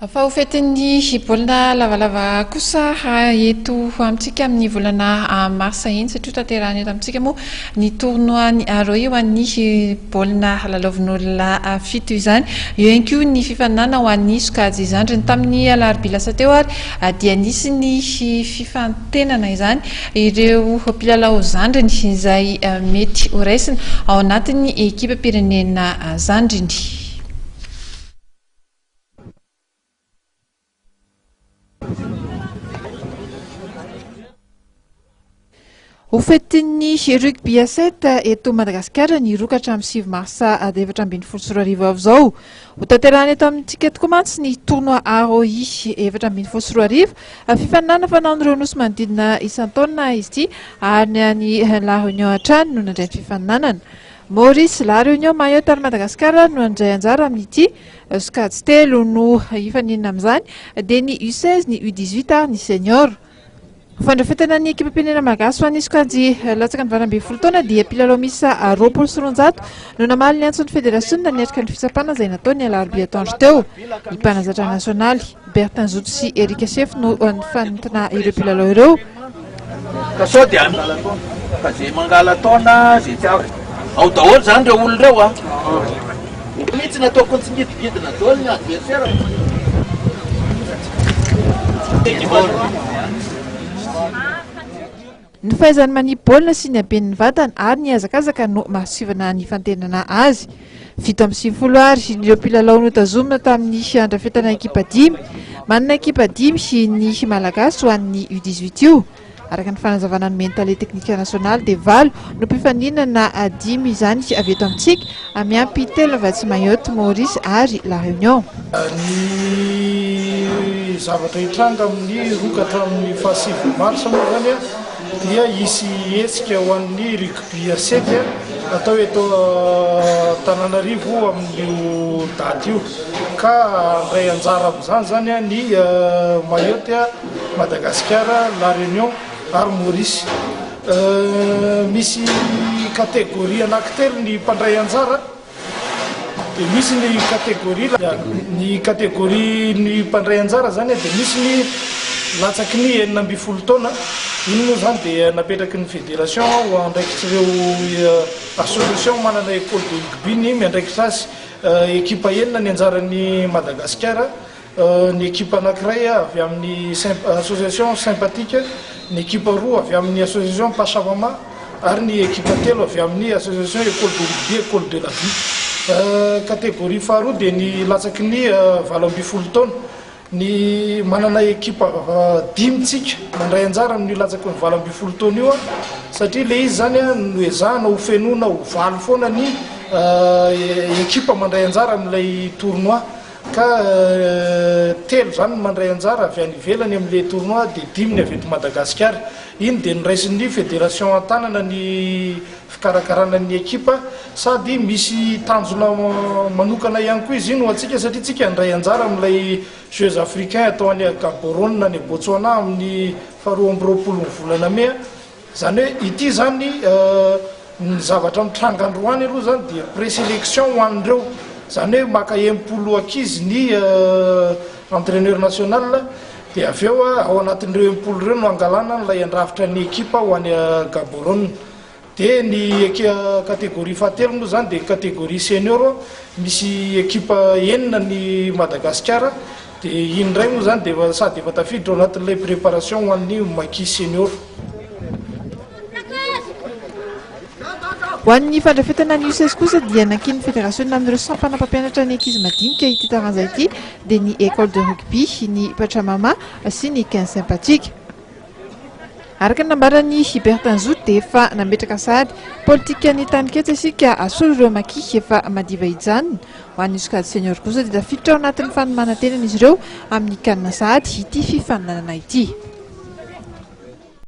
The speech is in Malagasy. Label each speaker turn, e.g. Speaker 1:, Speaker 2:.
Speaker 1: Fa ho fetin'ny baolina lavalava kosa eto amintsika amin'ny volana marsa iny satria tanterahany eto amintsika moa ny tournoi roy ho an'ny baolina lalaovin'olona fito izany. Eo ihany koa ny fifaninana ho an'ny sokajy izandriny tamin'ny alarobia lasa teo ary dia nisy ny fifantenana izany ireo mpilalao zandriny izay mety ho raisina ao anatin'ny ekipa pirenena zandriny. Ho fetin'ny rugby 7 eto Madagasikara ny rokatra amin'ny 7 marsa 2024 avy ho tanterahana eto amintsika tokoa mantsy ny tournoi ROI 2024 fifaninana fanaon'ireo nosy manodidina isan-taona izy ity ary ny La Réunion hatrany no nandray ny fifaninanana. Maurice La Réunion Mayotte ary Madagasikara no andray anjara amin'ity sokajy telo no hifaninana amin'izany dia ny U16 ny U18 ary ny senior. Fandrafetana ny ekipa pirenena malagasy ho an'ny sokajy latsaka ny 20 taona dia mpilalao misa 200 no namaly ny antson'ny federasiona niatrika ny fitsapana izay nataony alarobia atoandro teo. Ny mpanazatra nasionaly Bertin Zoto sy Erika Sef no nifanintana ireo mpilalao ireo.
Speaker 2: Sao dia ka zay mangala taona zay tiava ao daholo zany ireo olona ireo mihitsy nataoko ny tsy ngidingidina daholo ny adversaire.
Speaker 1: Ny fahaizany manipy sy ny haben'ny vatany ary ny hazakazaka no mahasivana ny fantenana azy. 7 ary ireo mpilalao notazomina tamin'ny andrafetana ekipa 5. Manana ekipa 5 sy ny malagasy ho an'ny U18 io. Araka ny fanazavana ny mentale teknika nasionaly dia 7 no mpifaninana 5 izany avy eto amintsika miampy telo avatsy Mayotte, Maurice ary La Réunion.
Speaker 3: Ny zavatra hitranga amin'ny rokatra amin'ny fahasivy marsa moa zany dia isy hetsika ho an'ny rugby 7 atao eto Tananarivo amin'io daty io ka andray anjara amin'izany zany ny Mayotte, Madagasikara, La Réunion ary Maurice. Misy kategoria anankitelo ny mpandray anjara dia misy ny kategoria ny mpandray anjara zany dia misy ny latsaky ny 9 taona. Iny moa zany dia napetraky ny fédération ho andraikitsireo association manana école de rugby ny miandraikitra azy ekipa 9 ny anjaran'ny Madagasikara, ny ekipa anankiray avy amin'ny association sympathique, ny ekipa 2 avy amin'ny association Pasamama ary ny ekipa 3 avy amin'ny association école de rugby école de la vie. Kategoria faharoa dia ny latsaky ny 12 taona. Ny manana ekipa 5 tsika mandray anjara amin'ny latsaky ny 12 taona io satria le izy zany no ezahana ho fenona ho valy foana ny ekipa mandray anjara amin'ilay tournoi ka telo zany mandray anjara avy any ivelany amin'ilay tournoi dia 5 ny avy eto Madagasikara. Iny dia niraisin'ny fédération an-tanana ny fikarakarana ny ekipa sady misy tanjona manokana ihany koa izy iny ho antsika satria tsika andray anjara amin'ilay Jeux africains atao any Gaborone na ny Botswana amin'ny 20 volana Mea. Zany hoe ity zany ny zavatra mitranga androany aloha zany dia présélection ho an'ireo zany hoe maka 70 ankizy ny entraîneur national dia avy eo ao anatin'ireo 70 ireo no angalana nilay andrafitra ny ekipa ho any Gaborone. Dia ny kategoria fahatelo moa zany dia kategoria senior misy ekipa 9 ny Madagasikara dia iny indray moa zany dia sady efa tafiditra ao anatin'ilay préparation ho an'ny maki senior.
Speaker 1: Ho an'ny fandrafetana ny U16 kosa dia nankin'ny fédération amin'ireo sampana mpampianatra ny ankizy madinika ity taranja ity dia ny école de rugby, ny Pachamama sy ny 15 sympathique. Araka ny nambaran'ny Bertin Zoto dia efa nametraka sady politika ny taniketsa isika asolo ireo maki efa madiva hijanona. Ho an'ny sokajy senior kosa dia tafiditra ao anatin'ny fanomanantenana izy ireo amin'ny kanina sady ity fifaninanana ity.